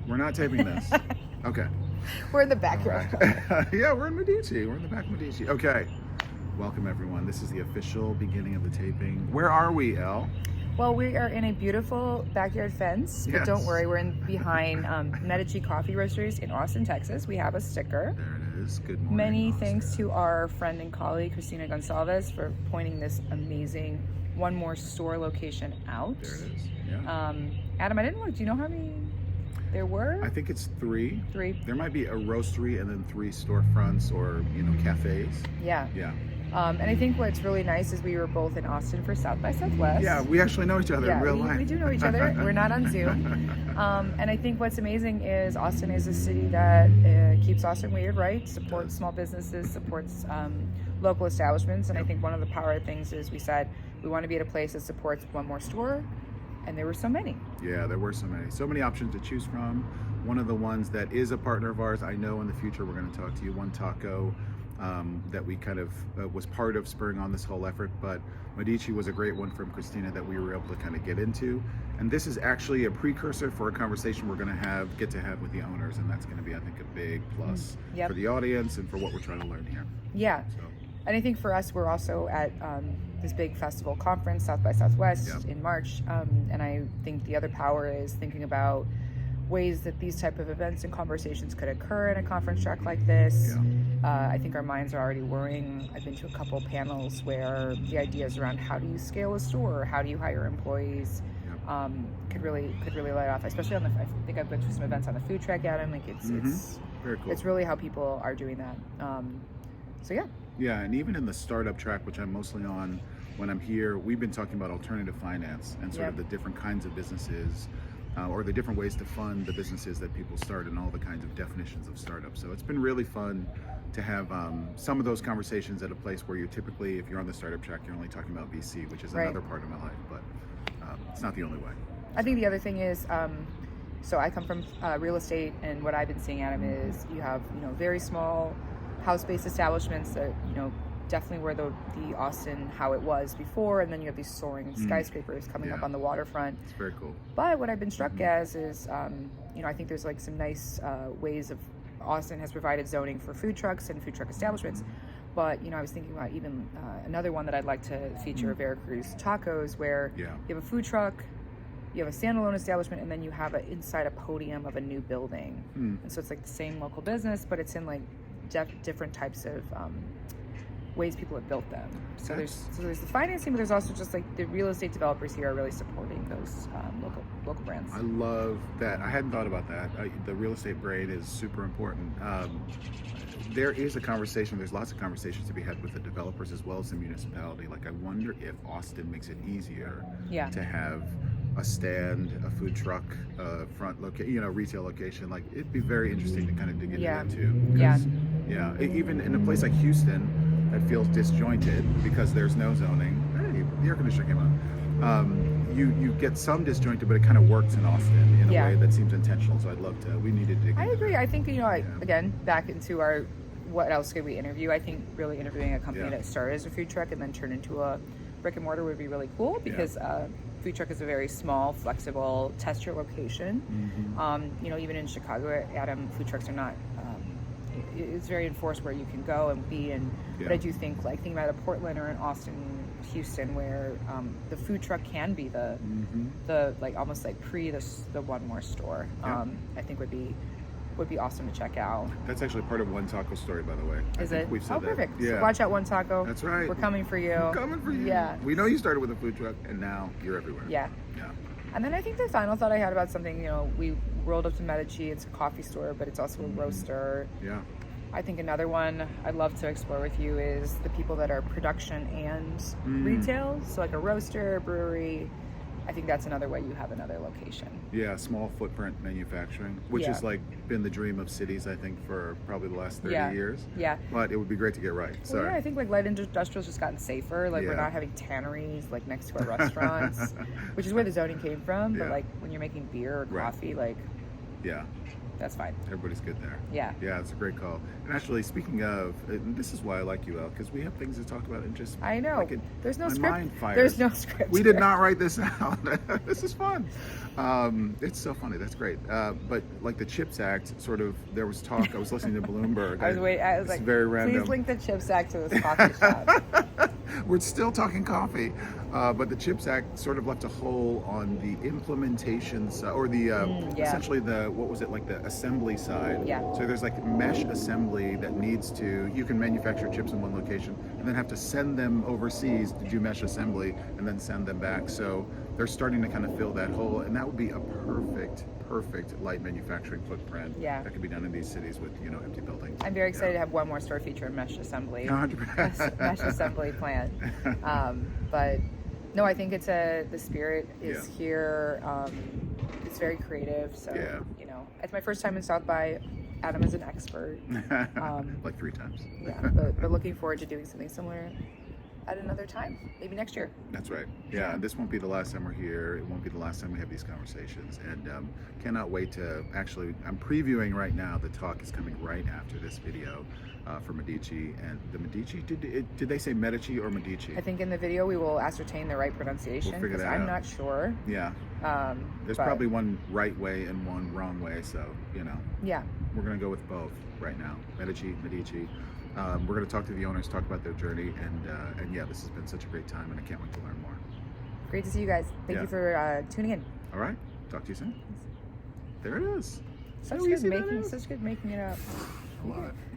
We're not taping this. Okay. We're in the backyard. Right. Yeah, we're in Medici. We're in the back of Medici. Okay. Welcome, everyone. This is the official beginning of the taping. Where are we, Elle? Well, we are in a beautiful backyard fence, but Yes. don't worry, we're behind Medici Coffee Roasters in Austin, Texas. We have a sticker. There it is. Good morning. Many Austin. thanks to our friend and colleague, Christina Gonsalves, for pointing this amazing One More Store location out. There it is. Yeah. Adam, I didn't look. Do you know how many there were? I think it's 3. 3. 3. There might be a roastery and then 3 storefronts or, cafes. Yeah. Yeah. And I think what's really nice is we were both in Austin for South by Southwest. Yeah, we actually know each other in real life. We do know each other. We're not on Zoom. And I think what's amazing is Austin is a city that keeps Austin weird, right? Supports small businesses, supports local establishments. And I think one of the power things is we said we want to be at a place that supports One More Store. And there were so many. Yeah, there were so many options to choose from. One of the ones that is a partner of ours, I know in the future we're going to talk to you, One Taco, that we kind of was part of spurring on this whole effort, but Medici was a great one from Christina that we were able to kind of get into. And this is actually a precursor for a conversation we're going to get to have with the owners, and that's going to be, I think, a big plus for the audience and for what we're trying to learn here. Yeah. So. And I think for us, we're also at this big festival conference, South by Southwest, in March. And I think the other power is thinking about ways that these type of events and conversations could occur in a conference track like this. I think our minds are already worrying. I've been to a couple panels where the ideas around how do you scale a store, how do you hire employees, could really light off. Especially on I think I've been to some events on the food track, Adam. Like it's very cool. It's really how people are doing that. So yeah. Yeah, and even in the startup track, which I'm mostly on when I'm here, we've been talking about alternative finance and sort of the different kinds of businesses or the different ways to fund the businesses that people start and all the kinds of definitions of startups. So it's been really fun to have some of those conversations at a place where you're typically, if you're on the startup track, you're only talking about VC, which is another part of my life, but it's not the only way. I think the other thing is, so I come from real estate, and what I've been seeing, Adam, is you have very small house-based establishments that definitely were the Austin how it was before, and then you have these soaring skyscrapers coming up on the waterfront. It's very cool. But what I've been struck as is I think there's like some nice ways of Austin has provided zoning for food trucks and food truck establishments. But I was thinking about even another one that I'd like to feature, Veracruz Tacos, where you have a food truck, you have a standalone establishment, and then you have inside a podium of a new building. And so it's like the same local business, but it's in like different types of ways people have built them. So there's the financing, but there's also just like the real estate developers here are really supporting those local brands. I love that. I hadn't thought about that. The real estate brain is super important. There is a conversation, there's lots of conversations to be had with the developers as well as the municipality. Like, I wonder if Austin makes it easier to have a stand, a food truck, front retail location. Like, it'd be very interesting to kind of dig into that too. Even in a place like Houston that feels disjointed because there's no zoning. Hey, the air conditioner came on. You get some disjointed, but it kind of works in Austin in a way that seems intentional. So I'd love to. We need to dig. I agree. I think again, back into our what else could we interview? I think really interviewing a company that started as a food truck and then turned into a brick and mortar would be really cool because food truck is a very small, flexible, test your location. Even in Chicago, Adam, food trucks are not. It's very enforced where you can go and be, but I do think thinking about a Portland or an Austin, Houston, where the food truck can be the almost like pre the One More Store. I think would be awesome to check out. That's actually part of One Taco story, by the way. Is it? We've said perfect. That. Yeah. So watch out, One Taco. That's right. We're coming for you. We're coming for you. Yeah. We know you started with a food truck, and now you're everywhere. Yeah. And then I think the final thought I had about something, we rolled up to Medici. It's a coffee store, but it's also a roaster. Yeah. I think another one I'd love to explore with you is the people that are production and retail. So like a roaster, brewery. I think that's another way you have another location. Yeah, small footprint manufacturing, which has been the dream of cities, I think, for probably the last 30 years. Yeah. But it would be great to get right. Well, I think light industrial's just gotten safer. We're not having tanneries next to our restaurants, which is where the zoning came from. But when you're making beer or coffee, Yeah. That's fine. Everybody's good there. Yeah. Yeah, it's a great call. And actually, speaking of, and this is why I like you, Elle, because we have things to talk about and just. I know. There's no script. Mind fires. There's no script. We did not write this out. This is fun. It's so funny. That's great. But like the CHIPS Act, sort of, there was talk. I was listening to Bloomberg. I was like, very random. Please link the CHIPS Act to this coffee shop. We're still talking coffee, but the CHIPS Act sort of left a hole on the implementation side, or the essentially the, what was it, like the assembly side. Yeah. So there's like mesh assembly that needs to, you can manufacture chips in one location and then have to send them overseas to do mesh assembly and then send them back. So they're starting to kind of fill that hole, and that would be a perfect light manufacturing footprint that could be done in these cities with, you know, empty buildings. I'm very excited to have one more store featuring mesh assembly. 100%. Mesh assembly plant. But no, I think the spirit is here. It's very creative. So, you know, it's my first time in South by. Adam is an expert. Like 3 times. Yeah, but looking forward to doing something similar at another time, maybe next year. That's right. Yeah, this won't be the last time we're here. It won't be the last time we have these conversations. And cannot wait to, actually, I'm previewing right now. The talk is coming right after this video for Medici. And the Medici, did they say Medici or Medici? I think in the video we will ascertain the right pronunciation, because I'm not sure. Yeah. There's probably one right way and one wrong way, so, you know. Yeah. We're going to go with both right now. Medici. We're going to talk to the owners, talk about their journey, and yeah, this has been such a great time, and I can't wait to learn more. Great to see you guys. Thank you for tuning in. All right. Talk to you soon. There it is. Such good making it up. I love it.